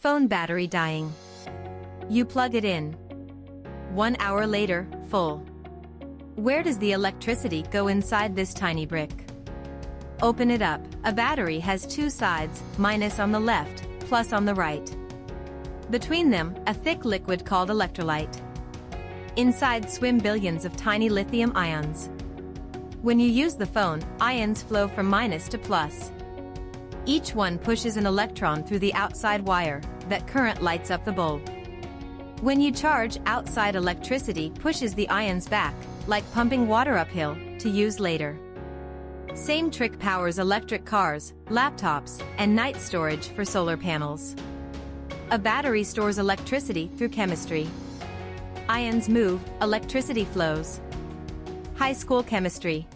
Phone battery dying. You plug it in. 1 hour later, full. Where does the electricity go inside this tiny brick? Open it up. A battery has two sides, minus on the left, plus on the right. Between them, a thick liquid called electrolyte. Inside swim billions of tiny lithium ions. When you use the phone, ions flow from minus to plus. Each one pushes an electron through the outside wire. That current lights up the bulb. When you charge, outside electricity pushes the ions back, like pumping water uphill, to use later. Same trick powers electric cars, laptops, and night storage for solar panels. A battery stores electricity through chemistry. Ions move, electricity flows. High school chemistry.